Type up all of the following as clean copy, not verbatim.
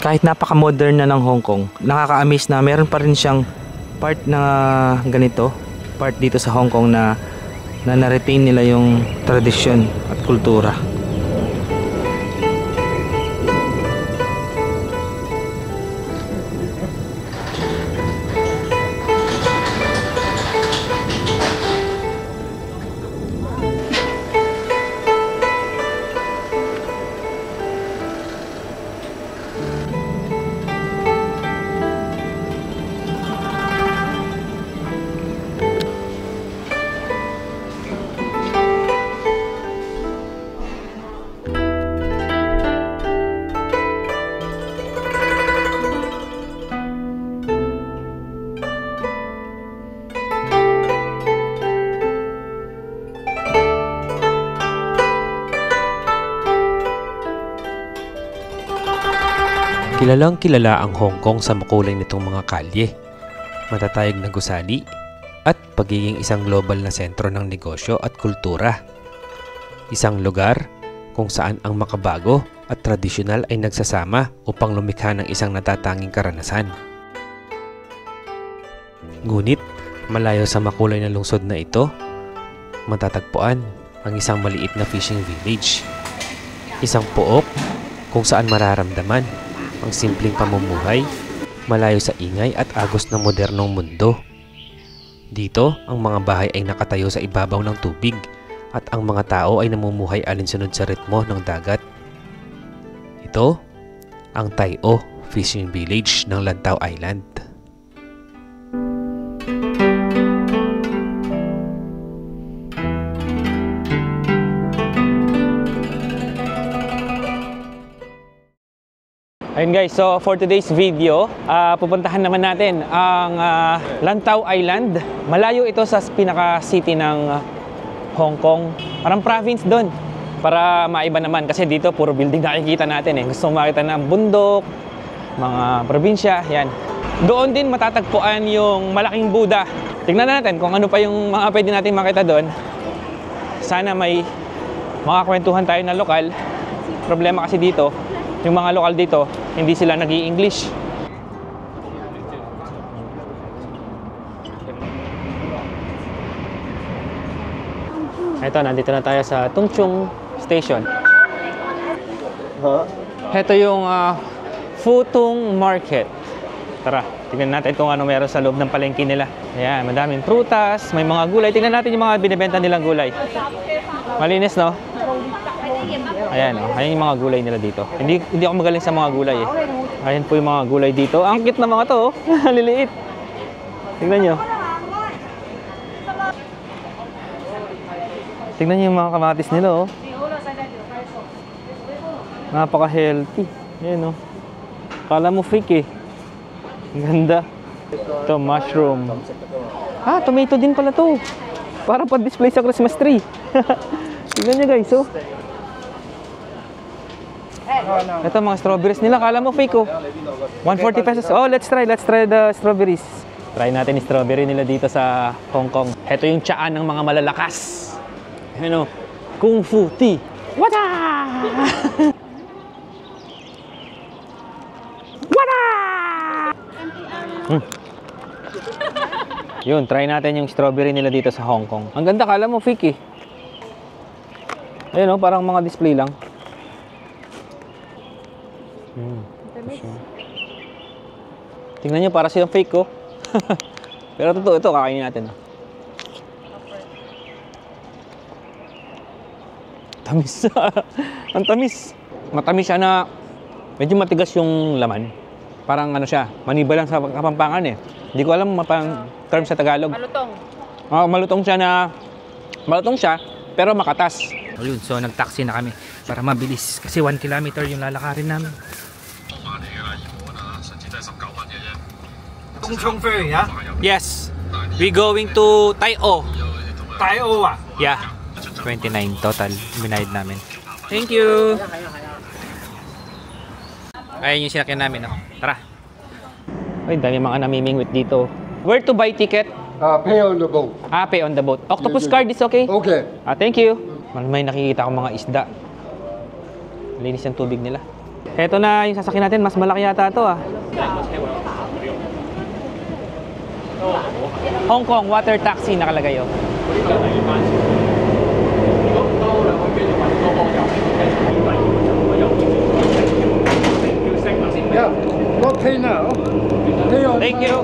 kahit napaka-modern na ng Hong Kong, nakaka-amaze na meron pa rin siyang part na ganito, part dito sa Hong Kong na na-retain nila yung tradisyon at kultura. Kilalang kilala ang Hong Kong sa makulay nitong mga kalye, matatayog na gusali, at pagiging isang global na sentro ng negosyo at kultura. Isang lugar kung saan ang makabago at tradisyonal ay nagsasama upang lumikha ng isang natatanging karanasan. Ngunit, malayo sa makulay na lungsod na ito, matatagpuan ang isang maliit na fishing village. Isang pook kung saan mararamdaman ang simpleng pamumuhay, malayo sa ingay at agos ng modernong mundo. Dito, ang mga bahay ay nakatayo sa ibabaw ng tubig at ang mga tao ay namumuhay alinsunod sa ritmo ng dagat. Ito, ang Tai O Fishing Village ng Lantau Island. Ayun guys, so for today's video, pupuntahan naman natin ang Lantau Island. Malayo ito sa pinaka-city ng Hong Kong. Parang province doon. Para maiba naman kasi dito puro building nakikita natin eh. Gusto makita ng bundok, mga probinsya, yan. Doon din matatagpuan yung malaking Buddha. Tingnan natin kung ano pa yung mga pwede natin makita doon. Sana may makakwentuhan tayo na lokal. Problema kasi dito, yung mga lokal dito, hindi sila nag-i-English. Ito, nandito na tayo sa Tung Chung Station. Ito yung Futung Market. Tara, tingnan natin kung ano meron sa loob ng palengke nila. Ayan, madaming prutas, may mga gulay. Tingnan natin yung mga binibenta nilang gulay. Malinis, no? Ayan, oh. Ayan yung mga gulay nila dito. Hindi ako magaling sa mga gulay eh. Ayan po yung mga gulay dito. Ang cute na mga to, oh. Liliit. Tingnan nyo. Tingnan nyo yung mga kamatis nila, oh. Napaka-healthy. Ayan, oh. Kala mo fake eh. Ang ganda. Ito, mushroom. Ah, tomato din pala to. Para pa-display sa Christmas tree. Tingnan nyo guys, oh. Ito mga strawberries nila, kala mo fake oh. 140 pesos. Oh, let's try the strawberries. Try natin yung strawberry nila dito sa Hong Kong. Ito yung tiyaan ng mga malalakas. Ano? Kung Fu Tea. Wada! Wada! Yun, try natin yung strawberry nila dito sa Hong Kong. Ang ganda, kala mo fake eh. Ayun oh, parang mga display lang. Tingnan nyo, para silang fake ko. Pero totoo, ito kakainin natin. Tamis. Ang tamis. Matamis siya na medyo matigas yung laman. Parang ano siya, maniba lang sa Kapampangan eh. Hindi ko alam mapang term sa Tagalog. Malutong. Malutong siya, pero makatas. Ayun, so nag-taxi na kami para mabilis. Kasi 1 kilometer yung lalakarin namin. Tung Chung Ferry, yeah? Yes. We going to Tai O. Tai O ah? Yeah. 29 total binayad namin. Thank you. Ayun yung sinakyan namin, no? Tara. Ay, dami mga namimingwit dito. Where to buy ticket? Pay on the boat. Ah, pay on the boat. Octopus card is okay? Okay. Thank you. May nakikita akong mga isda. Linis yung tubig nila. Eto na yung sasakyan natin, mas malaki yata ito ah. Hong Kong water taxi nakalagay oh. Yeah, okay now. Thank you.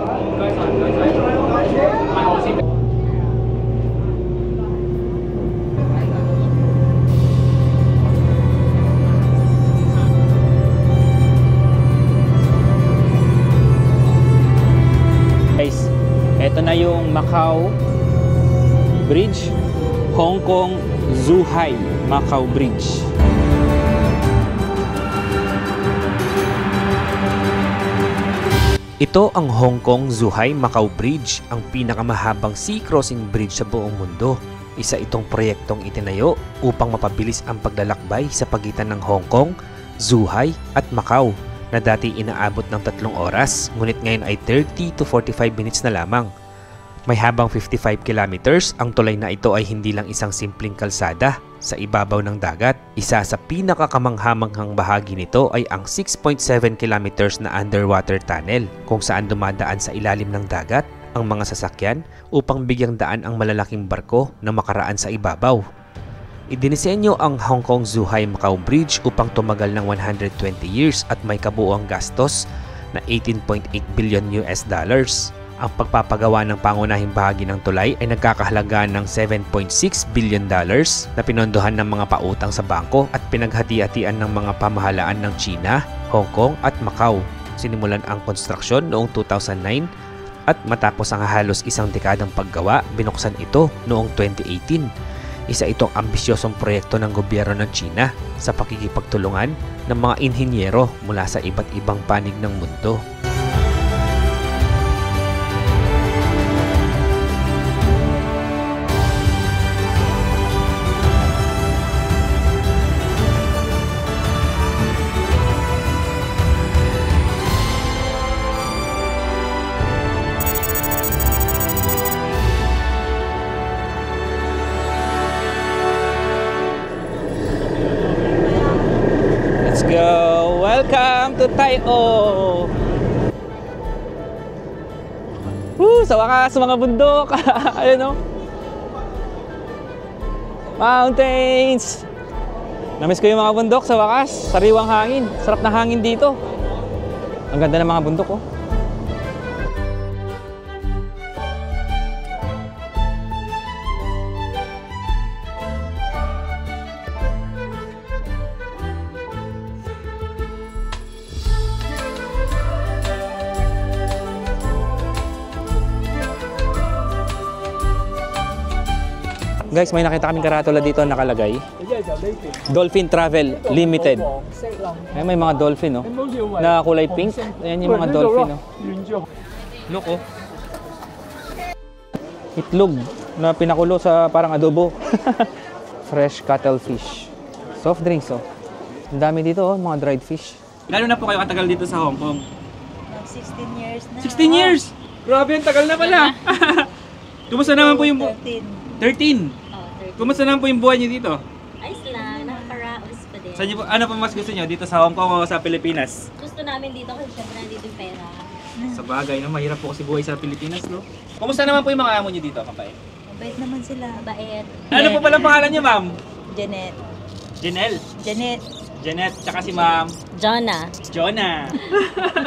Guys, eto na yung Macau Bridge, Hong Kong Zhuhai Macau Bridge. Ito ang Hong Kong Zhuhai Macau Bridge, ang pinakamahabang sea crossing bridge sa buong mundo. Isa itong proyektong itinayo upang mapabilis ang paglalakbay sa pagitan ng Hong Kong, Zhuhai at Macau na dati inaabot ng 3 oras, ngunit ngayon ay 30 to 45 minutes na lamang. May habang 55 kilometers, ang tulay na ito ay hindi lang isang simpleng kalsada sa ibabaw ng dagat. Isa sa pinakakamanghamanghang bahagi nito ay ang 6.7 kilometers na underwater tunnel kung saan dumadaan sa ilalim ng dagat ang mga sasakyan upang bigyang daan ang malalaking barko na makaraan sa ibabaw. Idinisenyo ang Hong Kong Zhuhai Macau Bridge upang tumagal ng 120 years at may kabuuang gastos na 18.8 billion US dollars. Ang pagpapagawa ng pangunahing bahagi ng tulay ay nagkakahalaga ng 7.6 billion dollars na pinondohan ng mga pautang sa bangko at pinaghati-hatian ng mga pamahalaan ng China, Hong Kong at Macau. Sinimulan ang konstruksyon noong 2009 at matapos ang halos isang dekadang paggawa, binuksan ito noong 2018. Isa itong ambisyosong proyekto ng gobyerno ng China sa pakikipagtulungan ng mga inhinyero mula sa iba't ibang panig ng mundo. Go! Welcome to Taio! Sa wakas, mga bundok! Ayun o! Mountains! Namiss ko yung mga bundok sa wakas. Sariwang hangin. Sarap na hangin dito. Ang ganda ng mga bundok oh. Guys, may nakita kaming karatula dito nakalagay. Dolphin Travel Limited. Ay, may mga dolphin, no? Na kulay pink. Ayan yung mga dolphin, no? Look, oh. Itlog na pinakulo sa parang adobo. Fresh cuttlefish. Soft drinks, oh. Ang dami dito, oh, mga dried fish. Gano'n na po kayo katagal dito sa Hong Kong? 16 years na. 16 years! Grabe, ang tagal na pala. Kumusta naman po yung... 13? Kumusta naman po yung buhay niyo dito? Ayos lang, nakakaraos pa din. Saan niyo po, ano pa mas gusto niyo? Dito sa Hong Kong o sa Pilipinas? Gusto namin dito kasi syempre nandito yung pera. Sa bagay, no? Mahirap po kasi buhay sa Pilipinas, no? Kumusta naman po yung mga amo niyo dito, kapay? Mabait naman sila, bait. Ano po pala pangalan niyo, ma'am? Janet. Janelle? Janet. Janet, tsaka si ma'am? Jonah. Jonah.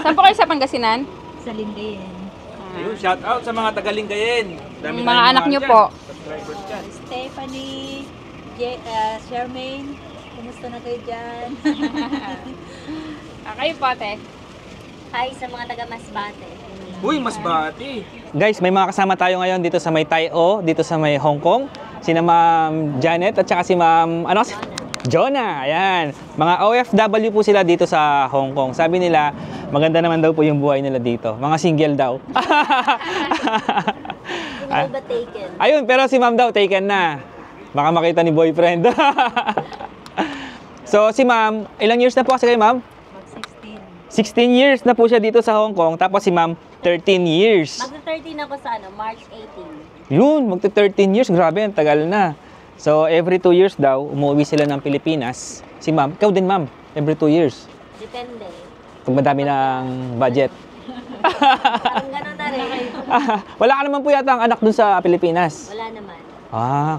Saan po kayo sa Pangasinan? Sa Lingayen. Ayun, shout out sa mga taga-Lingayen. Dami Yung tayong mga anak ano niyo dyan. po. Subscribers dyan. Stephanie, Charmaine, kumusta na kayo dyan? Kayo po, ate. Hi sa mga taga Masbate. Uy, Masbate. Guys, may mga kasama tayo ngayon dito sa may Taio, dito sa may Hong Kong. Sina Ma'am Janet at saka si Ma'am ano kasi? Jonah. Ayan. Mga OFW po sila dito sa Hong Kong. Sabi nila, maganda naman daw po yung buhay nila dito. Mga single daw. Hindi ba taken? Ayun, pero si Ma'am daw taken na. Baka makita ni boyfriend. So si Ma'am, ilang years na po kasi kayo, Ma'am? Mag 16 years na po siya dito sa Hong Kong. Tapos si Ma'am, 13 years. Mag-13 ako sa March 18. Yun, magta-13 years. Grabe, ang tagal na. So, every 2 years daw, umuwi sila ng Pilipinas. Si Ma'am, ikaw din, Ma'am, every 2 years. Depende. Kung madami ng budget. Parang gano'n na rin. Wala ka naman po yata ang anak dun sa Pilipinas. Wala naman.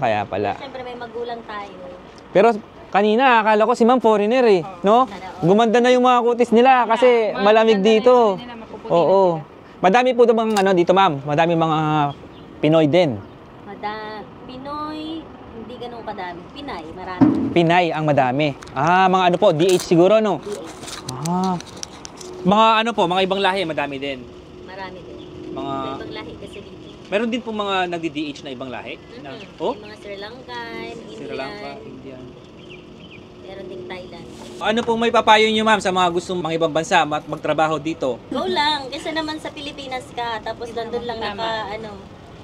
Kaya pala. Siyempre may magulang tayo. Pero kanina, akala ko si ma'am foreigner eh. No? Gumanda na yung mga kutis nila kasi malamig dito. Oo. Madami po bang dito ma'am? Madami mga Pinoy din. Pinoy, hindi ganun kadami. Pinay, marami. Pinay ang madami. Mga ano po, DH siguro, no? Mga mga ibang lahi, madami din. Marami din. Mga... Ibang lahi kasi dito. Meron din po mga nagdi-DH na ibang lahi? Oh? May mga Sri Lankan, Sri Lanka, Indian, Indian. meron ding Thailand. Ano pong may papayo nyo ma'am sa mga gustong mga ibang bansa magtrabaho dito? Go lang, kasi naman sa Pilipinas ka, tapos nandun lang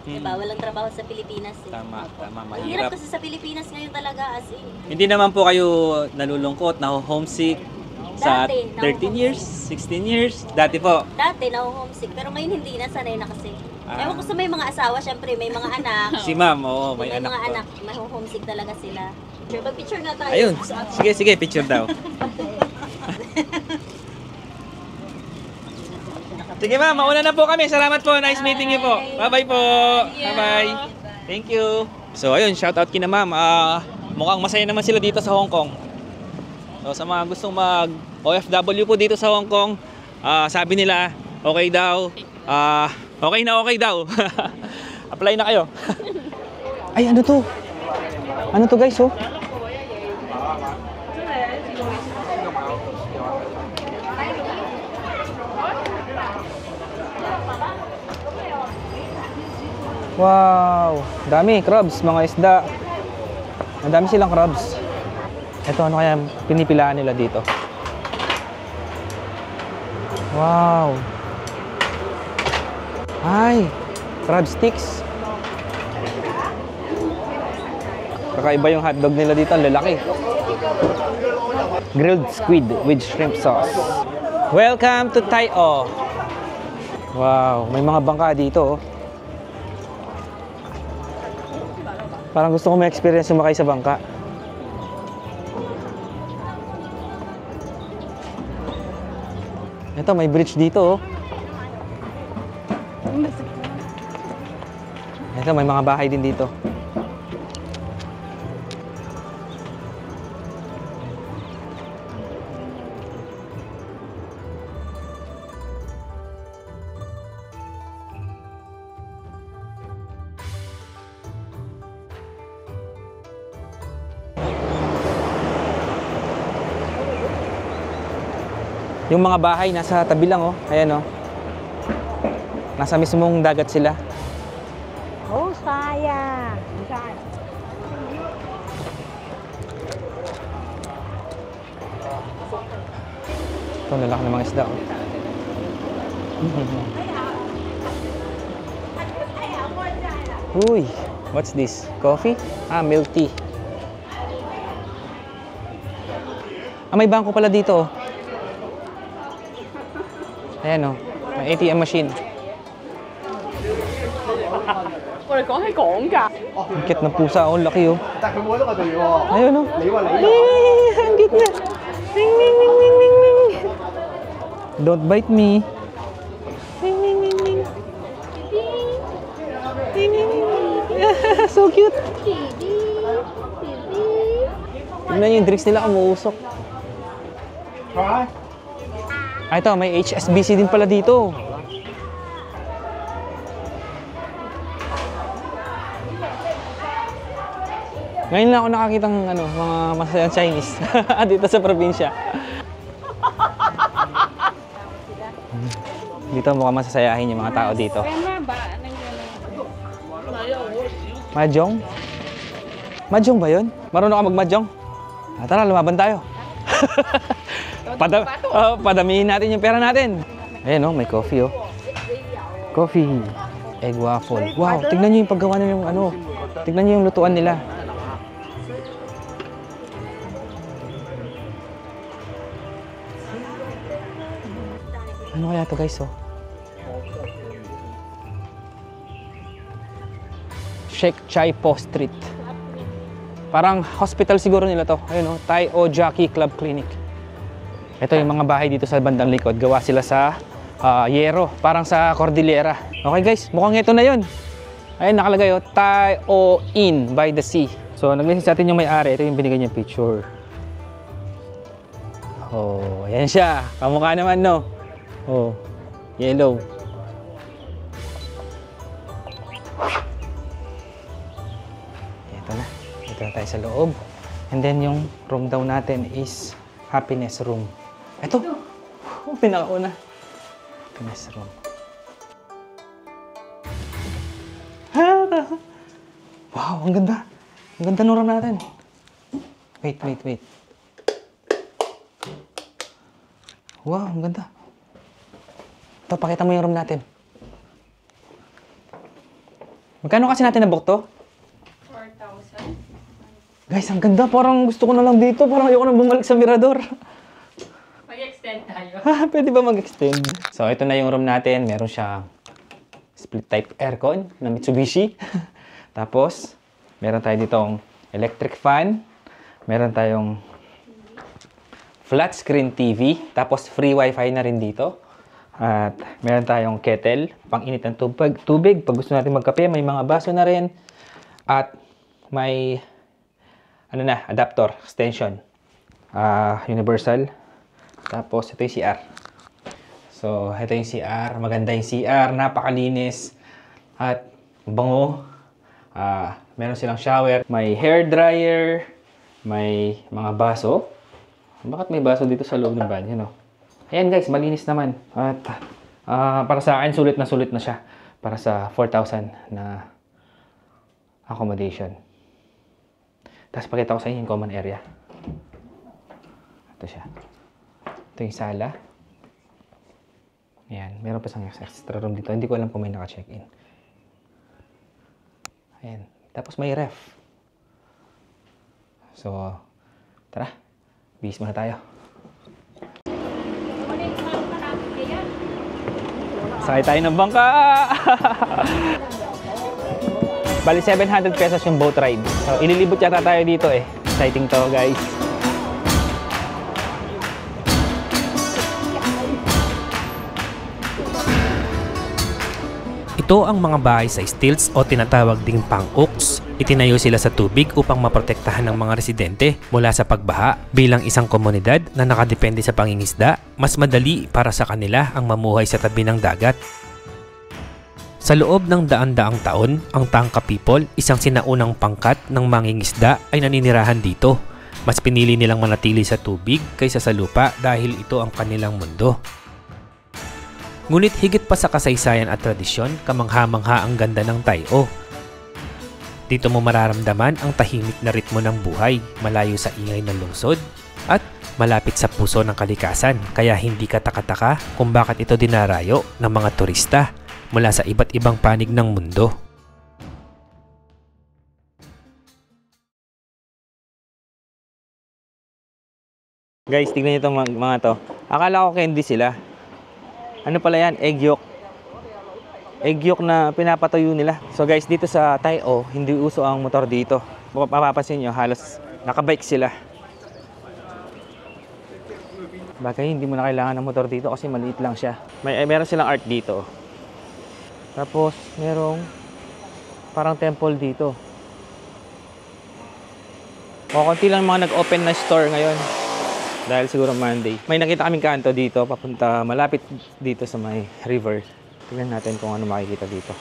diba, walang trabaho sa Pilipinas eh. Tama, Ang mahirap. hirap kasi sa Pilipinas ngayon talaga as in. Hindi naman po kayo nalulungkot, na-homesick sa Dati, 13 years, 16 years? Dati po. Dati na-homesick, pero ngayon hindi na, sanay na kasi. Ewan ko sa may mga asawa, syempre may mga anak. Si ma'am, oo, may May anak mga po. anak, may homesick talaga sila. Picture nga tayo. Ayun, sige, picture daw. Sige ma'am, mauna na po kami. Salamat po. Nice meeting you po. Bye-bye po. Bye-bye. Thank you. So ayun, shout out kina ma'am. Mukhang masaya naman sila dito sa Hong Kong. So sa mga gustong mag OFW po dito sa Hong Kong, sabi nila okay daw. Okay daw. Apply na kayo. Ay, ano to? Ano to guys, oh? Wow! Dami, crabs, mga isda. Madami silang crabs. Ito, ano kaya pinipilaan nila dito? Wow! Ay! Crab sticks. Kakaiba yung hotdog nila dito, ang lalaki. Grilled squid with shrimp sauce. Welcome to Tai-O. Wow, may mga bangka dito, oh. Parang gusto ko ma-experience sumakay sa bangka. Ito, may bridge dito, oh. Ito, may mga bahay din dito. Yung mga bahay nasa tabi lang, oh. Ayan, oh. Nasa mismong dagat sila. Oh, sayang. Ito, lalaki ng mga isda, oh. Uy, what's this? Coffee? Milk tea. May bangko pala dito, oh. Ayan, oh. May ATM machine. Ang cute ng pusa, oh. Laki, oh. Ayun, oh. Ang cute na. Ning, ning, ning, ning, ning, ning. Don't bite me. Ning, ning, ning, ning. Ning, ning, ning, ning. So cute. Tignan yung drinks nila, umuusok. Ito, may HSBC din pala dito. Ngayon lang ako nakakitang mga masayang Chinese dito sa probinsya. Dito mukhang masasayahin yung mga tao dito. Mahjong? Mahjong ba yun? Marunong ka mag-mahjong? Tara, lumaban tayo. Padamihin natin yung pera natin. Ayan, oh, may coffee, oh. Coffee. Egg waffle. Wow, tignan nyo yung paggawa nila yung tignan nyo yung lutuan nila. Ano kaya ito, guys, oh? Shek Chai Po Street. Parang hospital siguro nila to. Ayun, oh, Tai-O Jockey Club Clinic. Ito yung mga bahay dito sa bandang likod. Gawa sila sa yero, parang sa Cordillera. Okay guys, mukhang ito na yun. Ayun, nakalagay oh, Tai-O Inn by the Sea. So, nag-message sa atin yung may-ari. Ito yung binigay niya picture. Oh, ayan siya. Kamukha naman, no? Oh, yellow. Ito na. Ito na tayo sa loob. And then yung room daw natin is happiness room. Ito. Oh, pinakauna. Happiness room. Wow, ang ganda. Ang ganda ng room natin. Wait. Wow, ang ganda. Ito, pakita mo yung room natin. Magkano kasi natin nabook to? 4,000. Guys, ang ganda. Parang gusto ko na lang dito. Parang ayoko na bumalik sa Mirador. Mag-extend tayo. Pwede ba mag-extend? So, ito na yung room natin. Meron siyang split type aircon na Mitsubishi. Tapos, meron tayo ditong electric fan. Meron tayong flat screen TV. Tapos, free wifi na rin dito. At meron tayong kettle, pang-init ng tubig. Pag gusto natin magkape, may mga baso na rin. At may adapter, extension. Universal. Tapos, ito yung CR. So, ito yung CR. Maganda yung CR. Napakalinis. At bango. Meron silang shower. May hair dryer. May mga baso. Bakit may baso dito sa loob ng banyo, no? Ayan guys, malinis naman. At para sa akin, sulit na siya. Para sa 4,000 na accommodation. Tapos pakita ko sa inyo yung common area. Ito siya. Ito yung sala. Ayan, meron pa siyang extra room dito. Hindi ko alam kung may naka-check-in. Ayan. Tapos may ref. So, tara. Bihis muna tayo. Sakay tayo ng bangka! Bali, 700 pesos yung boat ride. So, ililibot yata tayo dito eh. Exciting to, guys. Ito ang mga bahay sa stilts o tinatawag ding pang-ooks. Itinayo sila sa tubig upang maprotektahan ng mga residente mula sa pagbaha. Bilang isang komunidad na nakadepende sa pangingisda, mas madali para sa kanila ang mamuhay sa tabi ng dagat. Sa loob ng daan-daang taon, ang Tangka people, isang sinaunang pangkat ng mangingisda, ay naninirahan dito. Mas pinili nilang manatili sa tubig kaysa sa lupa dahil ito ang kanilang mundo. Ngunit higit pa sa kasaysayan at tradisyon, kamangha-mangha ang ganda ng Tai-O. Dito mo mararamdaman ang tahimik na ritmo ng buhay, malayo sa ingay ng lungsod, at malapit sa puso ng kalikasan, kaya hindi ka taka-taka kung bakit ito dinarayo ng mga turista mula sa iba't ibang panig ng mundo. Guys, tignan nyo itong mga to. Akala ko candy sila. Ano pala yan? Egg yolk. Egg yolk na pinapatuyo nila. So guys, dito sa Tai-O, hindi uso ang motor dito. Mapapansin nyo, halos nakabike sila. Bagay, hindi mo na kailangan ng motor dito kasi maliit lang siya. Meron silang art dito. Tapos, merong parang temple dito. Konti lang mga nag-open na store ngayon. Dahil siguro Monday. May nakita kaming kanto dito, papunta malapit dito sa may river. Tingnan natin kung ano makikita dito.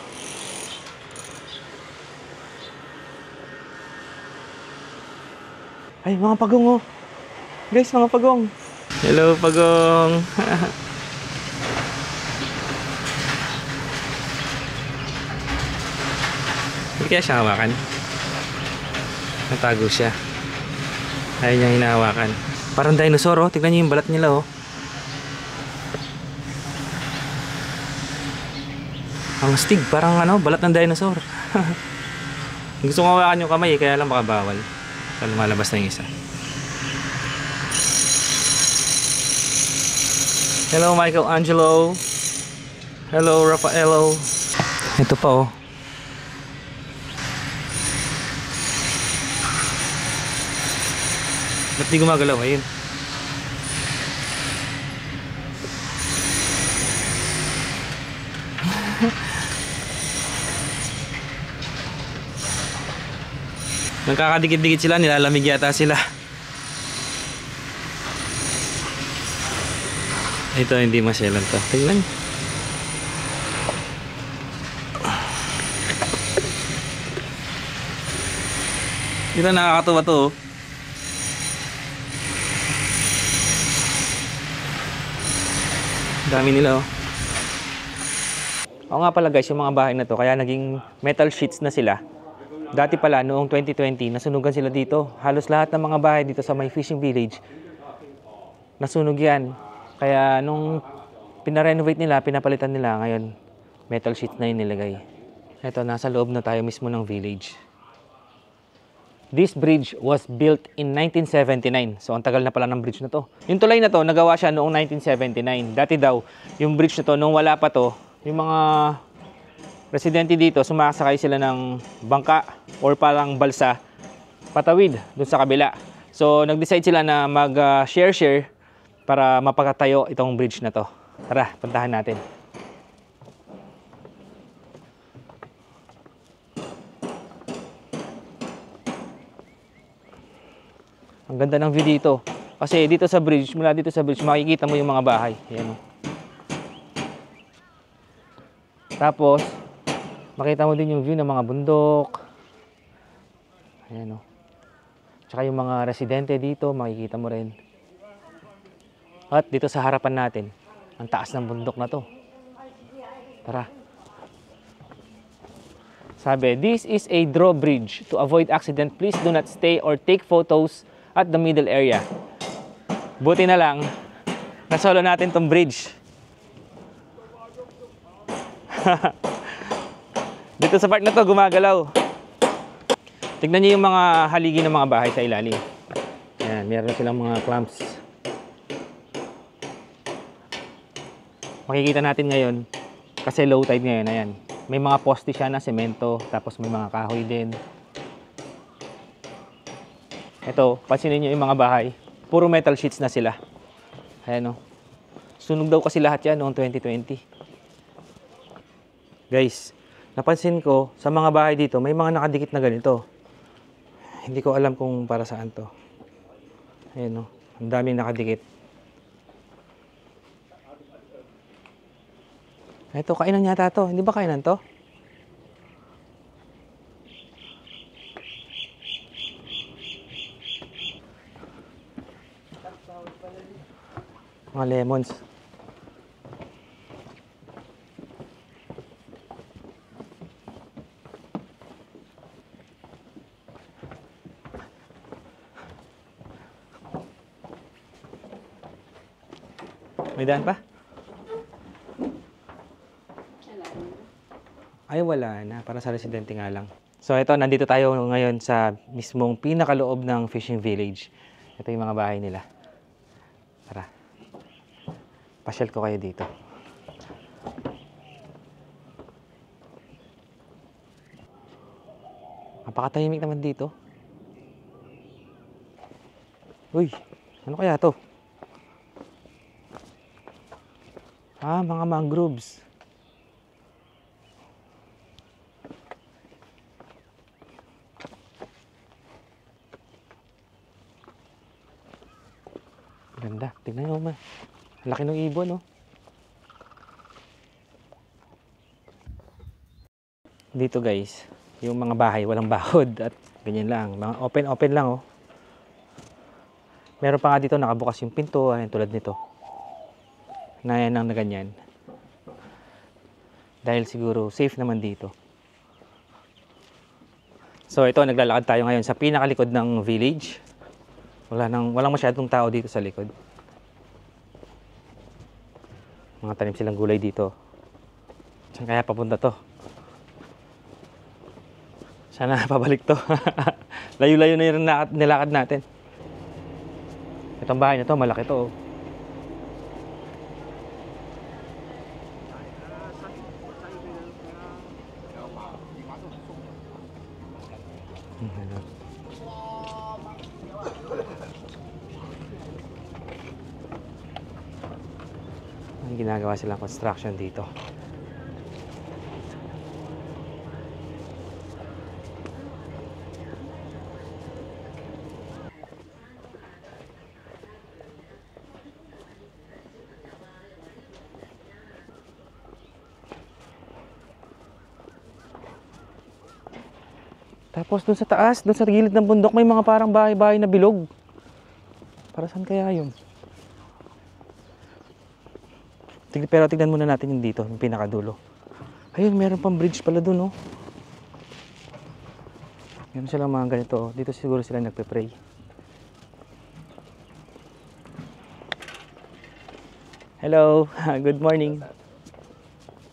Ay, mga pagong oh. Guys, mga pagong. Hello, pagong. Hindi kaya siya hawakan. Natago siya. Ayaw niyang hinahawakan. Parang dinosaur, oh. Tignan niyo yung balat nila, oh. Ang astig, parang ano, balat ng dinosaur. Gusto ko hawakan yung kamay, kaya lang baka bawal. So, lumalabas na yung isa. Hello, Michelangelo. Hello, Raffaello. Ito pa, oh. Ba't di gumagalaw? Ayun. Nagkakadikit-dikit sila, nilalamig yata sila. Ito hindi masyalan to. Tingnan. Ito nakakatuwa to. Oh. Dami nila oh. Oo nga pala guys, yung mga bahay na to, kaya naging metal sheets na sila. Dati pala, noong 2020, nasunugan sila dito. Halos lahat ng mga bahay dito sa may fishing village, nasunog yan. Kaya nung pinarenovate nila, pinapalitan nila, ngayon metal sheets na yung nilagay. Ito, nasa loob na tayo mismo ng village. This bridge was built in 1979. So, ang tagal na pala ng bridge na to. Yung tulay na to, nagawa siya noong 1979. Dati daw, yung bridge na to, nung wala pa to, yung mga residente dito, sumasakay sila ng bangka or parang balsa patawid dun sa kabila. So, nag-decide sila na mag-share-share para mapagtayo itong bridge na to. Tara, puntahan natin. Ang ganda ng view dito. Kasi dito sa bridge, mula dito sa bridge, makikita mo yung mga bahay. Ayan o. Tapos, makita mo din yung view ng mga bundok. Ayan o. Tsaka yung mga residente dito, makikita mo rin. At dito sa harapan natin, ang taas ng bundok na to. Tara. Sabi, this is a drawbridge. To avoid accident, please do not stay or take photos at the middle area. Buti na lang, nasolo natin tong bridge. Dito sa part na to, gumagalaw. Tignan niyo yung mga haligi ng mga bahay sa ilalim. Ayan, meron silang mga clamps. Makikita natin ngayon, kasi low tide ngayon, ayan. May mga poste siya na semento, tapos may mga kahoy din. Ito, pansinin niyo yung mga bahay. Puro metal sheets na sila. Ayan o. Sunog daw kasi lahat yan noong 2020. Guys, napansin ko, sa mga bahay dito, may mga nakadikit na ganito. Hindi ko alam kung para saan to. Ayan o. Ang daming nakadikit. Ito, kainan yata to. Hindi ba kainan to? Mga lemons. May daan pa? Ay, wala na. Para sa residente nga lang. So, ito, nandito tayo ngayon sa mismong pinakaloob ng fishing village. Ito yung mga bahay nila. Tara. Pasyal ko kayo dito. Napakatahimik naman dito. Uy, ano kaya to? Ah, mga mangroves. Ganda. Tingnan nyo man. Laki ng ibon, no? Dito guys, yung mga bahay walang bakod at ganyan lang. Mga open lang, oh. Meron pa nga dito nakabukas yung pinto, ayan, tulad nito. Na yan ang naganyan. Dahil siguro safe naman dito. So ito, naglalakad tayo ngayon sa pinakalikod ng village. Walang masyadong tao dito sa likod. Mga tanim silang gulay dito. Saan kaya papunta to? Sana pabalik to. Layo-layo na yung nilakad natin. Itong bahay na to, malaki to. Oh. Ginagawa silang construction dito. Tapos doon sa taas, doon sa gilid ng bundok, may mga parang bahay-bahay na bilog. Para saan kaya yun? Pero tignan muna natin yung dito, yung pinakadulo. Ayun, meron pang bridge pala doon, oh. Meron silang mga ganito, oh. Dito siguro sila nagpe-pray. Hello, good morning.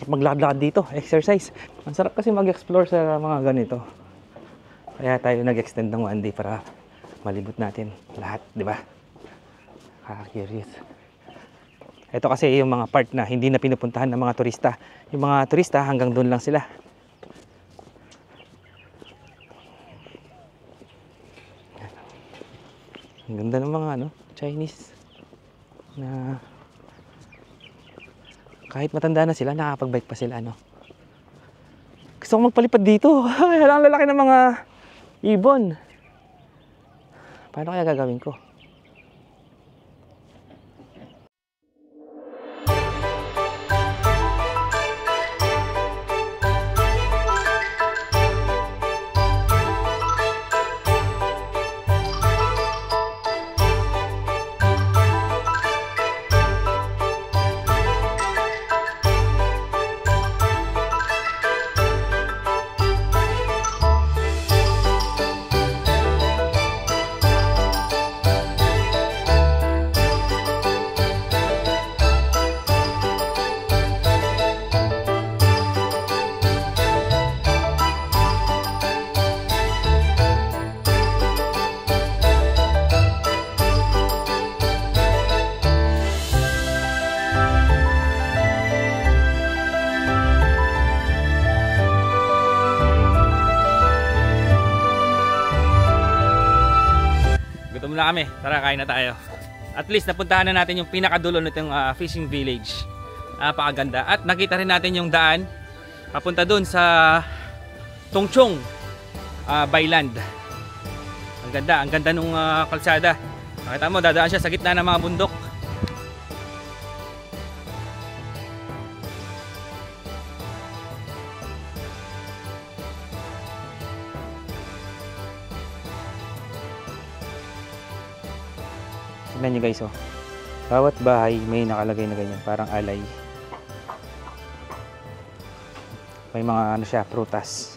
Maglakad-lakad dito, exercise. Ang sarap kasi mag-explore sa mga ganito. Kaya tayo nag-extend ng 1 day para malibot natin lahat, di ba? Curious. Ito kasi yung mga part na hindi na pinupuntahan ng mga turista. Yung mga turista hanggang doon lang sila. Ang ganda ng mga Chinese na kahit matanda na sila, nakakapag-bike pa sila, Gusto ko magpalipad dito. Ang lalaki ng mga ibon. Paano kaya gagawin ko? Gutom na kami. Tara, kain na tayo. At least napuntahan na natin yung pinakadulo nitong fishing village. Napakaganda. At nakita rin natin yung daan papunta doon sa Tongchong Bayland. Ang ganda nung kalsada. Nakita mo, dadaan siya sa gitna ng mga bundok. Tignan nyo guys, oh. Bawat bahay may nakalagay na ganyan, parang alay. May mga siya, prutas.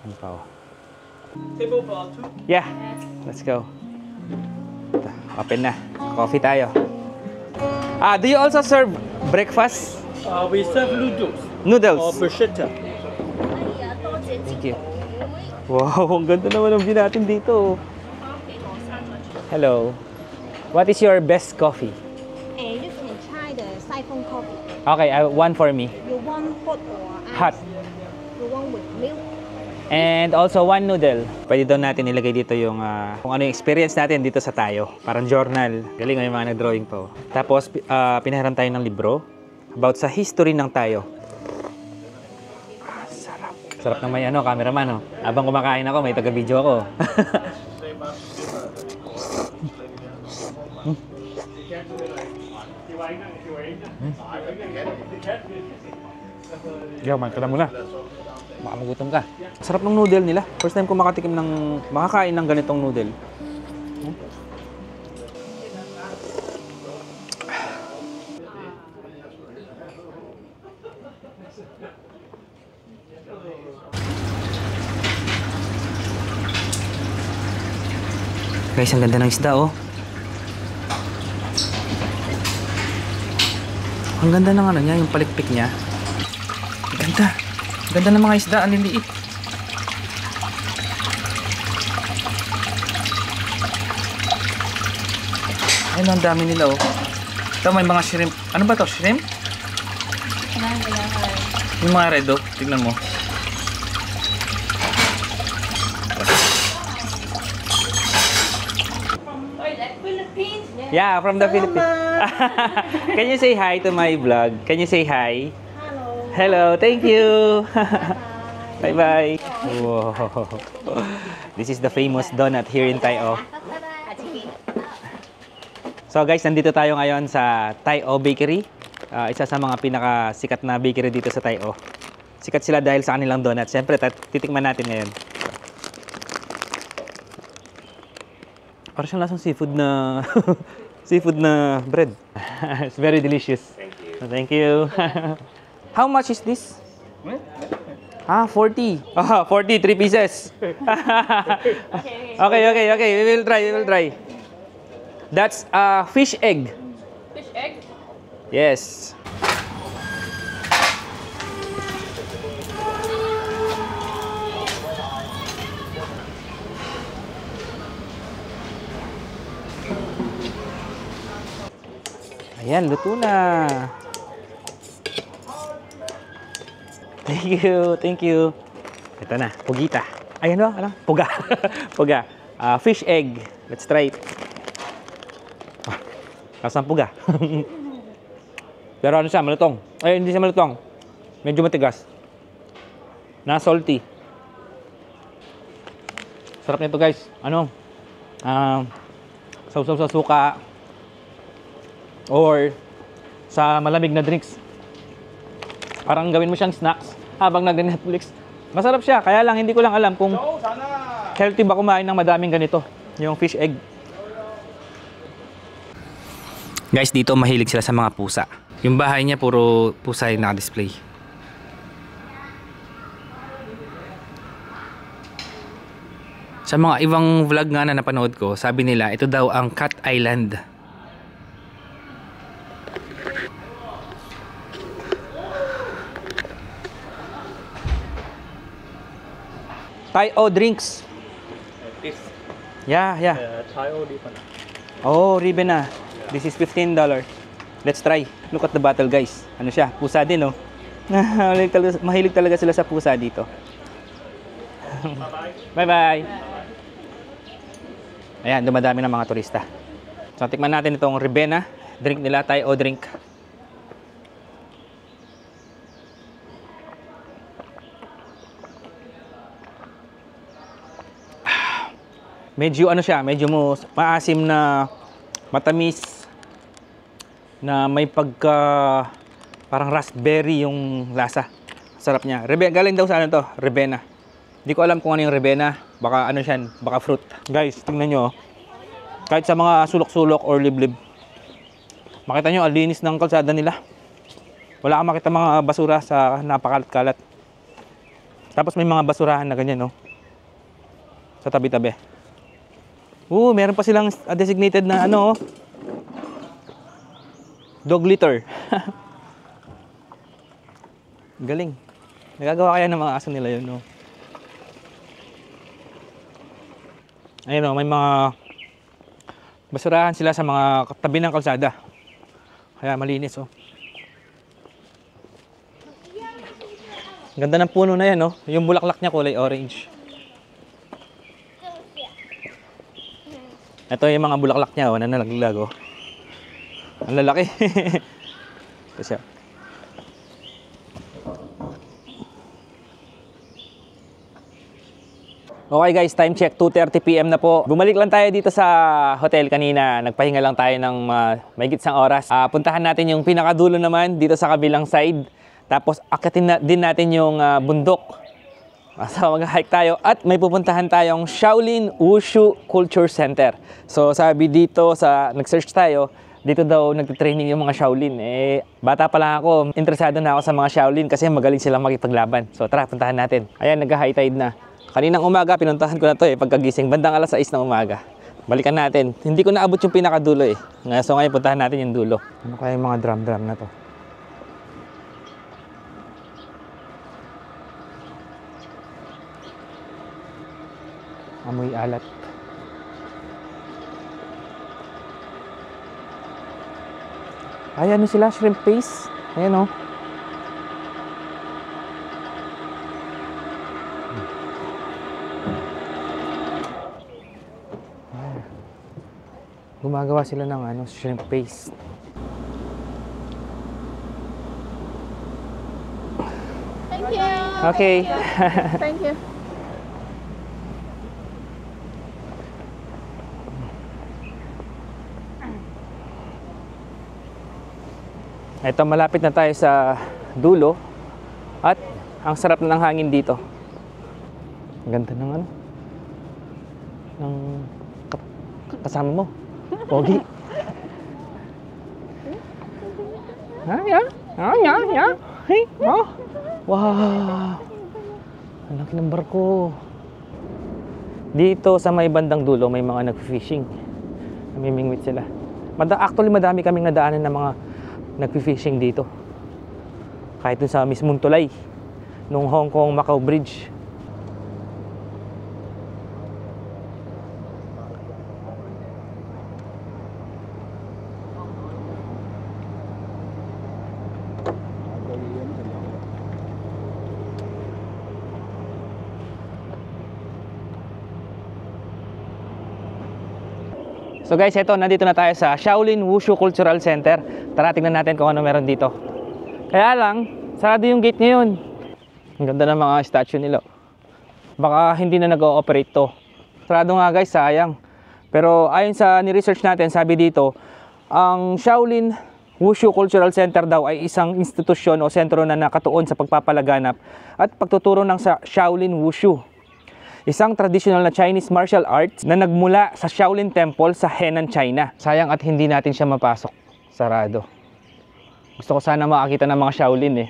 Ano pa, oh. Table for two. Yeah, let's go. Open na. Coffee tayo. Do you also serve breakfast? We serve noodles or Noodles? bruschetta. Thank you. Wow, ang ganda naman ng view natin dito. Hello. What is your best coffee? And you can try the siphon coffee. Okay, one for me. You want hot or ice? Hot. You want with milk? And also one noodle. Pwede daw natin ilagay dito yung kung ano yung experience natin dito sa Tayo. Parang journal. Galing yung mga nag-drawing po. Tapos pinahiram tayo ng libro about sa history ng Tayo. Sarap. Sarap ng may cameraman. Habang kumakain ako, may taga-video ako. Yo, man, kada muna. Baka magutom ka. Sarap ng noodle nila. First time ko makakain ng ganitong noodle. Guys, ang ganda ng isda, oh. Ang ganda ng niya, yung palikpik niya. Ganda. Ganda ng mga isda, ang liliit. Ayun, ang dami nila, oh. Ito, may mga shrimp. Ano ba to? Shrimp? Yung mga red, oh. Tignan mo. Yeah, from the Philippines. Can you say hi to my vlog? Can you say hi? Hello, thank you. Bye-bye. Wow. This is the famous donut here in Tayo. So guys, nandito tayo ngayon sa Tayo Bakery. Isa sa mga pinakasikat na bakery dito sa Tayo. Sikat sila dahil sa kanilang donuts. Siyempre, titikman natin ngayon. Parang siyang lasang seafood na seafood na bread. It's very delicious. Thank you. Thank you. How much is this? 40. 40, 3 pieces. Okay. We will try. That's fish egg. Fish egg? Yes. Ayan, luto na. Thank you. Ito na, pugita. Ayan o, ano? Puga. Puga. Fish egg. Let's try it. Kasang puga. Pero ano siya, malutong. Ay, hindi siya malutong. Medyo matigas. Na-salty. Sarap nito guys. Ano? Sausaw sa suka. Or sa malamig na drinks. Parang gawin mo siyang snacks habang nag-Netflix. Masarap siya, kaya lang hindi ko lang alam kung healthy ba kumain ng madaming ganito. Yung fish egg. Guys, dito mahilig sila sa mga pusa. Yung bahay niya puro pusa yung naka-display. Sa mga ibang vlog nga na napanood ko, sabi nila ito daw ang Cat Island. Tayo drinks. This Yeah. Thai different. Oh, ribbon na. This is $15. Let's try. Look at the bottle, guys. Ano siya? Pusa din, oh. Mahilig talaga sila sa pusa dito. Bye-bye. Ayan, dumadami ng mga turista. So, tikman natin itong Ribena. Drink nila, Tayo drink. Medyo ano siya, medyo maasim na matamis na may pagka parang raspberry yung lasa. Sarap niya. Galing daw sa ano to, Ribena. Hindi ko alam kung ano yung Ribena. Baka ano siya, baka fruit. Guys, tingnan nyo. Kahit sa mga sulok-sulok or liblib. Makita nyo, ang linis ng kalsada nila. Wala kang makita mga basura sa napakalat-kalat. Tapos may mga basurahan na ganyan, no? Sa tabi-tabi. Meron pa silang designated na ano, dog litter. Galing. Nagagawa kaya ng mga aso nila yun, no? Ayun, no, may mga basurahan sila sa mga tabi ng kalsada. Kaya malinis, oh. Ganda ng puno na yan, no? Yung bulaklak niya kulay orange. Ito yung mga bulaklak niya, oh, na nalaglag, oh. Ang lalaki. Ito siya. Okay guys, time check, 2:30 PM na po. Bumalik lang tayo dito sa hotel kanina. Nagpahinga lang tayo ng mahigit isang oras. Puntahan natin yung pinakadulo naman dito sa kabilang side. Tapos akitin din natin yung bundok. So mag-hike tayo at may pupuntahan tayong Shaolin Wushu Culture Center. So sabi dito nag-search tayo, dito daw nagtitraining yung mga Shaolin. Bata pa lang ako, interesado na ako sa mga Shaolin kasi magaling silang makipaglaban. So tara, puntahan natin. Ayan, nag-high tide na. Kaninang umaga, pinuntahan ko na to pagkagising, bandang 6:00 ng umaga. Balikan natin. Hindi ko naabot yung pinakadulo So ngayon, puntahan natin yung dulo. Ano kaya yung mga drum na to? Amoy alat. Ay, ano sila? Shrimp paste? Ayan, oh. Gumagawa sila ng shrimp paste. Thank you. Okay. Thank you. Ito, malapit na tayo sa dulo. At ang sarap na ng hangin dito. Ang ganda ng ano. Ng kasama mo. Pogi. Hey, oh. Wow. Ang laki ng barko. Dito sa may bandang dulo, may mga nag-fishing. Namimingwit sila. Actually, madami kaming nadaanan ng mga nag-fishing dito. Kahit dun sa mismong tulay nung Hong Kong Macau Bridge. So guys, eto, nandito na tayo sa Shaolin Wushu Cultural Center. Tara, tingnan natin kung ano meron dito. Kaya lang, sarado yung gate ngayon. Ang ganda ng mga statue nila. Baka hindi na nag-ooperate to. Sarado nga guys, sayang. Pero ayon sa ni-research natin, sabi dito, ang Shaolin Wushu Cultural Center daw ay isang institusyon o sentro na nakatuon sa pagpapalaganap at pagtuturo ng Shaolin Wushu. Isang traditional na Chinese martial arts na nagmula sa Shaolin Temple sa Henan, China. Sayang at hindi natin siya mapasok. Sarado. Gusto ko sana makakita ng mga Shaolin eh.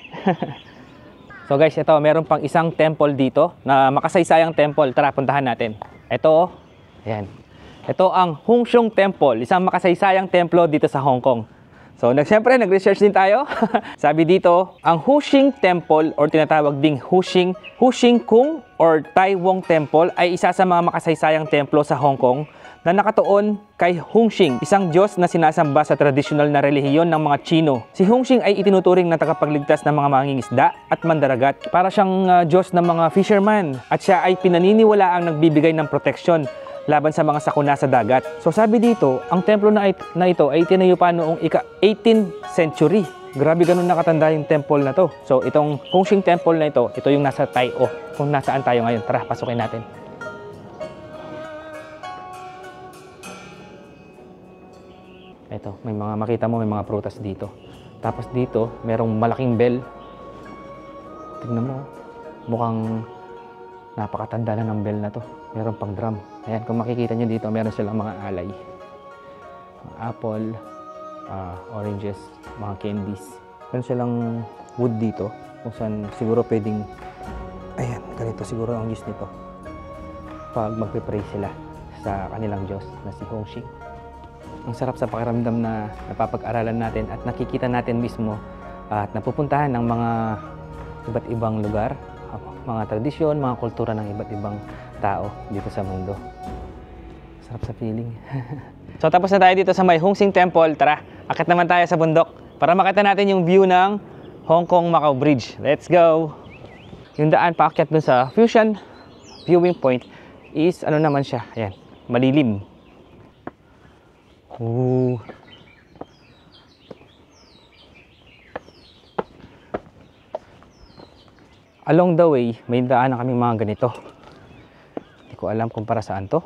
So guys, ito, meron pang isang temple dito na makasaysayang temple. Tara, puntahan natin. Ito, ayan. Ito ang Hung Shung Temple, isang makasaysayang templo dito sa Hong Kong. So, siyempre, nag-research din tayo. Sabi dito, ang Huxing Temple or tinatawag ding Huxing Kung or Tai Wong Temple ay isa sa mga makasaysayang templo sa Hong Kong na nakatuon kay Hungxing, isang Diyos na sinasamba sa tradisyonal na relihiyon ng mga Chino. Si Hungxing ay itinuturing na tagapagligtas ng mga mangingisda at mandaragat. Para siyang Diyos ng mga fisherman at siya ay pinaniniwalaang nagbibigay ng proteksyon laban sa mga sakuna sa dagat. So sabi dito, ang templo na ito ay tinayo pa noong ika-18th century. Grabe ganun nakatanda yung temple na to. So itong Hungxing Temple na ito yung nasa Tai O. Kung nasaan tayo ngayon, tara, pasukin natin. Ito, may mga makita mo, may mga prutas dito. Tapos dito, merong malaking bell. Tignan mo, mukhang napakatanda na ng bell na to. Meron pang drum. Ayan, kung makikita nyo dito, meron silang mga alay. Mga apple, oranges, mga candies. Meron silang wood dito, kung saan siguro pwedeng, ayan, ganito siguro ang use nito. Pag magpe-pray sila sa kanilang Diyos na si Hungxing. Ang sarap sa pakiramdam na napapag-aralan natin at nakikita natin mismo at napupuntahan ng mga iba't ibang lugar, mga tradisyon, mga kultura ng iba't ibang tao dito sa mundo. Sarap sa feeling. So tapos na tayo dito sa may Hungxing Temple. Tara, akit naman tayo sa bundok para makita natin yung view ng Hong Kong Macau Bridge. Let's go! Yung daan paakyat dun sa Fusion Viewing Point is ano naman siya, ayan, malilim. Ooh. Along the way, may daan na kaming mga ganito. Hindi ko alam kung para saan to.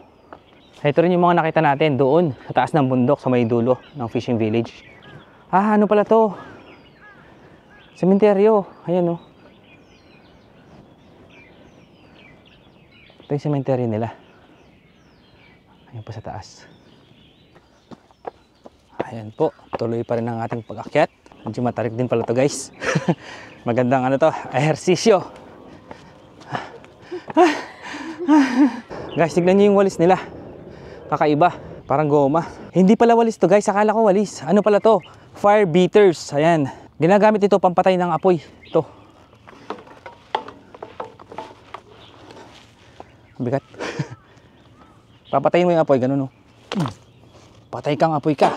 Ito rin yung mga nakita natin doon sa taas ng bundok sa may dulo ng fishing village. Ah, ano pala to? Sementeryo. Ayan oh. Ito yung sementeryo nila. Ayan po sa taas. Ayan po, tuloy pa rin ang ating pag-akyat. Medyo matarik din pala to guys. Magandang ano to, ehersisyo. Guys, tignan nyo yung walis nila. Kakaiba, parang goma. Hindi pala walis to guys, akala ko walis. Ano pala to? Fire beaters. Ayan, ginagamit ito pampatay ng apoy. Ito. Bigat. Papatayin mo yung apoy, ganun oh. Patay kang apoy ka.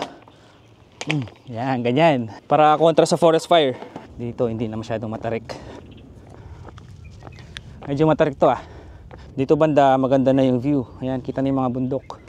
Yan, ganyan. Para kontra sa forest fire. Dito hindi na masyadong matarik. Medyo matarik to ah. Dito banda maganda na yung view. Ayan, kita na yung mga bundok.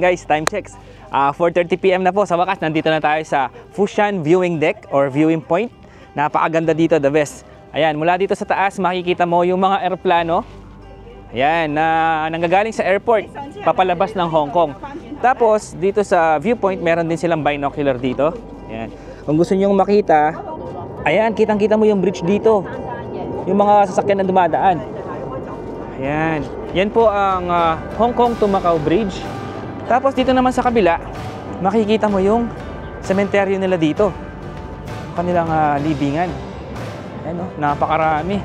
guys, time checks. 4:30 PM na po. Sa wakas, nandito na tayo sa Fushan Viewing Deck or Viewing Point. Napakaganda dito, the best. Ayan, mula dito sa taas, makikita mo yung mga eroplano. Ayan, na nanggagaling sa airport, papalabas ng Hong Kong. Tapos, dito sa viewpoint, meron din silang binocular dito. Ayan. Kung gusto nyo makita, ayan, kitang-kita mo yung bridge dito. Yung mga sasakyan na dumadaan. Ayan. Yan po ang Hong Kong to Macau Bridge. Tapos dito naman sa kabila, makikita mo yung sementeryo nila dito. Kanilang libingan. Ayan, oh, napakarami.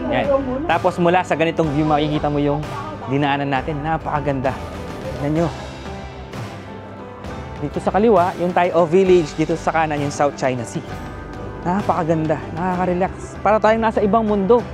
Ayan. Tapos mula sa ganitong view, makikita mo yung dinaanan natin. Napakaganda. Tignan nyo. Dito sa kaliwa, yung Tai O Village. Dito sa kanan, yung South China Sea. Napakaganda, nakaka-relax. Para tayong nasa ibang mundo.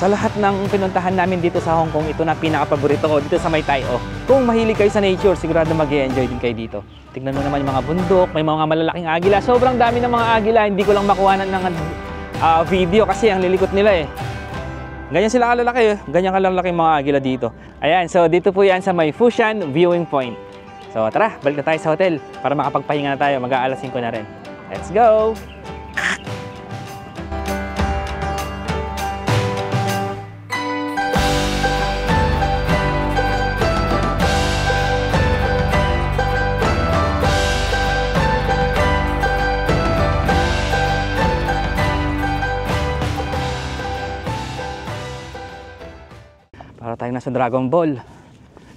Sa lahat ng pinuntahan namin dito sa Hong Kong, ito na pinaka-paborito ko dito sa may Tai O. Kung mahilig kayo sa nature, sigurado mag-e-enjoy din kayo dito. Tignan mo naman yung mga bundok, may mga malalaking agila. Sobrang dami ng mga agila, hindi ko lang makuha ng video kasi ang lilikot nila eh. Ganyan sila kalalaki, ganyan kalalaki mga agila dito. Ayan, so dito po yan sa may Fushan Viewing Point. So tara, balik na tayo sa hotel para makapagpahinga na tayo. Mag-aalas 5 na rin. Let's go! Para tayong nasa Dragon Ball.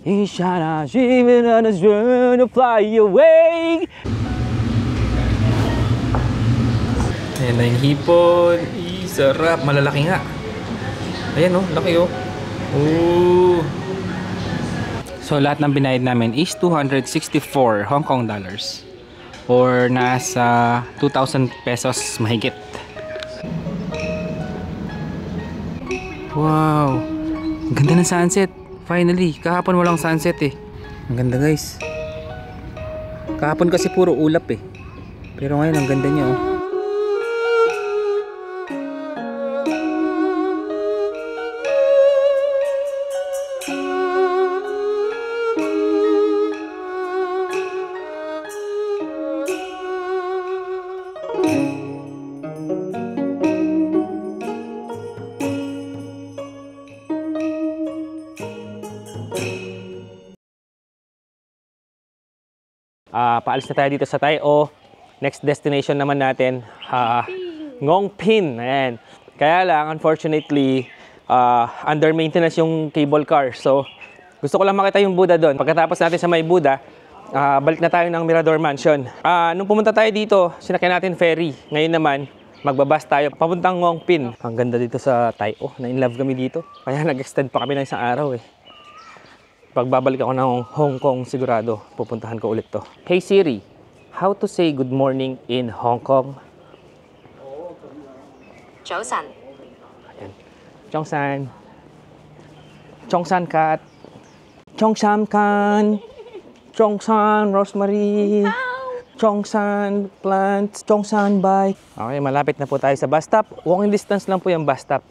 Ishana, Shimina, to fly away. Ayan na yung hipon. Sarap. Malalaki nga. Ayan oh, laki oh. Ooh. So lahat ng binayad namin is 264 Hong Kong dollars. Or nasa 2,000 pesos mahigit. Wow. Ang ganda ng sunset. Finally, kahapon walang sunset eh. Ang ganda guys. Kahapon kasi puro ulap eh. Pero ngayon ang ganda niya oh. Paalis na tayo dito sa Tai O. Next destination naman natin, Ngong Pin. Ayan. Kaya lang, unfortunately, under maintenance yung cable car. So, gusto ko lang makita yung Buddha doon. Pagkatapos natin sa may Buddha, balik na tayo ng Mirador Mansion. Nung pumunta tayo dito, sinakyan natin ferry. Ngayon naman, magbabas tayo papuntang Ngong Pin. Ang ganda dito sa Tai O. Na-in-love kami dito. Kaya nag-extend pa kami ng isang araw eh. Pagbabalik ako ng Hong Kong, sigurado pupuntahan ko ulit to. Hey Siri, how to say good morning in Hong Kong? 早晨 Ayan. Chongsan. Chongsan cat. Chongsan kan. Chongsan rosemary. Chongsan plants. Chongsan bike. Okay, malapit na po tayo sa bus stop. Walking distance lang po yung bus stop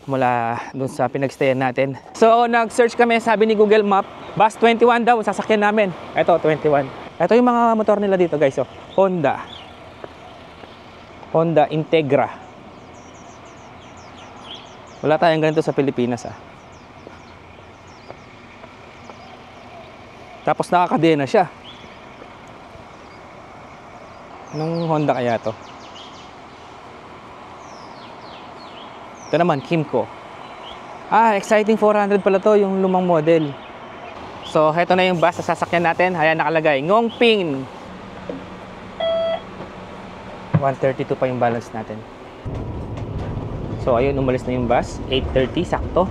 mula dun sa pinagstayan natin. So, nag-search kami, sabi ni Google Map, bus 21 daw, sasakyan namin. Ito, 21. Ito yung mga motor nila dito, guys. Oh. Honda Integra. Wala tayong ganito sa Pilipinas, ah. Tapos nakakadena siya. Anong Honda kaya to? Ito naman, Kimco. Exciting 400 pala to, yung lumang model. So, heto na yung bus sa sasakyan natin. Ayan, nakalagay, Ngong Pin. 132 pa yung balance natin. So ayun, umalis na yung bus. 8:30 sakto.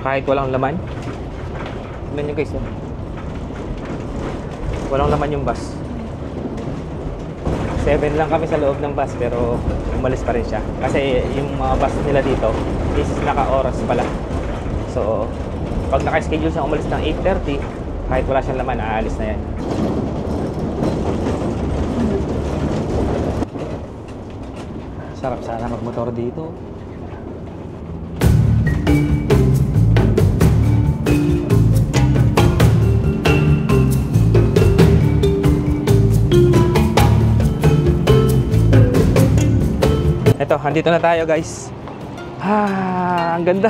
Kahit walang laman. Tignan nyo guys, walang laman yung bus. 7 lang kami sa loob ng bus pero umalis pa rin siya. Kasi yung mga bus nila dito is naka-oras pala. So pag naka-schedule siyang umalis ng 8:30, kahit wala siyang laman, aalis na yan. Sarap sana magmotor dito. Ito, andito na tayo guys. Ang ganda.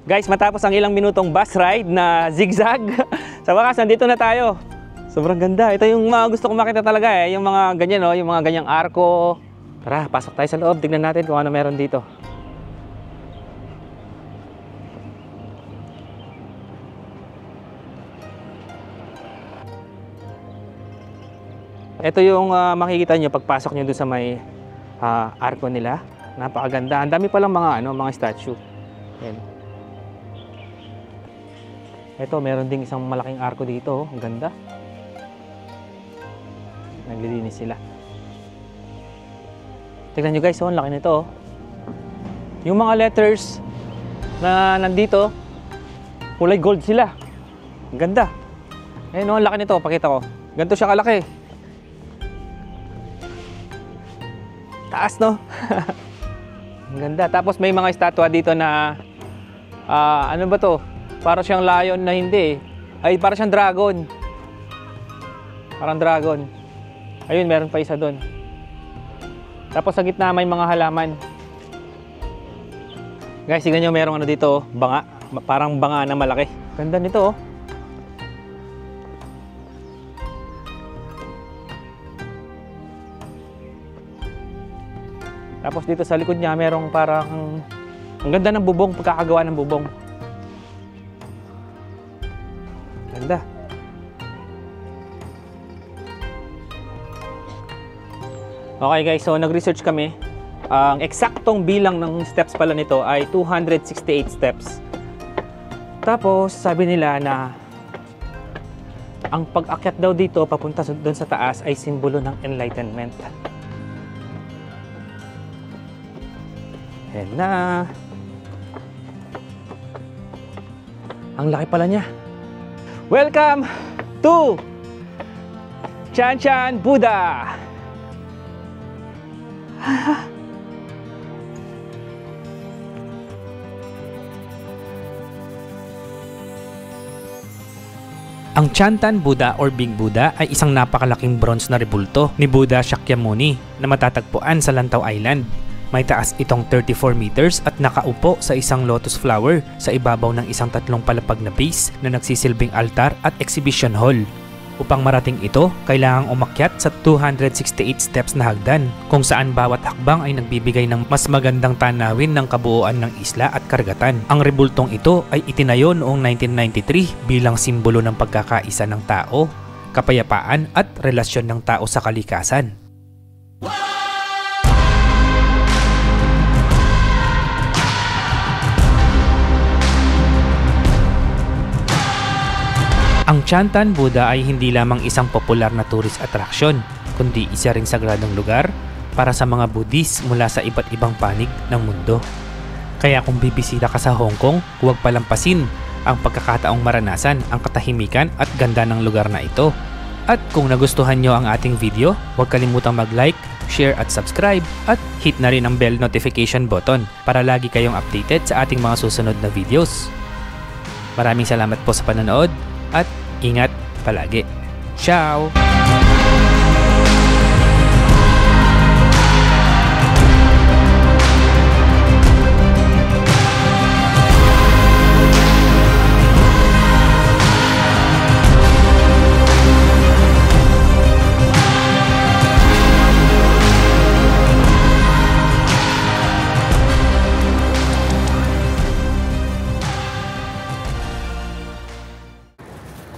Guys, matapos ang ilang minutong bus ride na zigzag, sa wakas, nandito na tayo. Sobrang ganda. Ito yung mga gusto kong makita talaga eh. Yung mga ganyan, oh, yung mga ganyang arko. Tara, pasok tayo sa loob. Tignan natin kung ano meron dito. Ito yung makikita nyo pagpasok nyo doon sa may arko nila. Napakaganda. Ang dami palang mga, mga statue. Yan. Ito, meron ding isang malaking arko dito. Ang ganda. Naglilinis sila. Tignan nyo guys, ang laki nito. Yung mga letters na nandito, kulay gold sila. Ang ganda. Ayun, ang laki nito. Pakita ko. Ganito siya kalaki. Taas, no? Ang ganda. Tapos may mga estatwa dito na ano ba to? Para siyang lion na hindi eh. Ay, para siyang dragon. Parang dragon. Ayun, meron pa isa doon. Tapos sa gitna may mga halaman. Guys, tignan nyo, merong ano dito, banga. Parang banga na malaki. Ganda nito, oh. Tapos dito sa likod niya, merong parang... Ang ganda ng bubong, pagkakagawa ng bubong. Ganda. Okay guys, so nag-research kami. Ang eksaktong bilang ng steps pala nito ay 268 steps. Tapos sabi nila na ang pag-akyat daw dito papunta doon sa taas ay simbolo ng enlightenment. Ayan na. Ang laki pala niya. Welcome to Chan Chan Buddha! Ang Chantan Buddha or Big Buddha ay isang napakalaking bronze na rebulto ni Buddha Shakyamuni na matatagpuan sa Lantau Island. May taas itong 34 meters at nakaupo sa isang lotus flower sa ibabaw ng isang 3 palapag na base na nagsisilbing altar at exhibition hall. Upang marating ito, kailangang umakyat sa 268 steps na hagdan kung saan bawat hakbang ay nagbibigay ng mas magandang tanawin ng kabuuan ng isla at karagatan. Ang rebultong ito ay itinayo noong 1993 bilang simbolo ng pagkakaisa ng tao, kapayapaan at relasyon ng tao sa kalikasan. Ang Chantan Buddha ay hindi lamang isang popular na tourist attraction, kundi isa ring sagradong lugar para sa mga Buddhist mula sa iba't ibang panig ng mundo. Kaya kung bibisita ka sa Hong Kong, huwag palampasin ang pagkakataong maranasan ang katahimikan at ganda ng lugar na ito. At kung nagustuhan nyo ang ating video, huwag kalimutang mag-like, share at subscribe at hit na rin ang bell notification button para lagi kayong updated sa ating mga susunod na videos. Maraming salamat po sa panonood at ingat palagi. Ciao!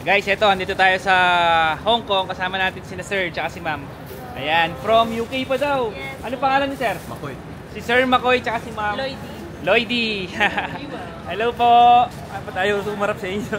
Guys, eto, andito tayo sa Hong Kong. Kasama natin sina Sir tsaka si Ma'am. Ayan, from UK pa daw. Yes. Ano pangalan ni Sir? Makoy. Si Sir Makoy tsaka si Ma'am Lloydie. Lloydie. Hello po. Ano pa tayo sumarap sa inyo?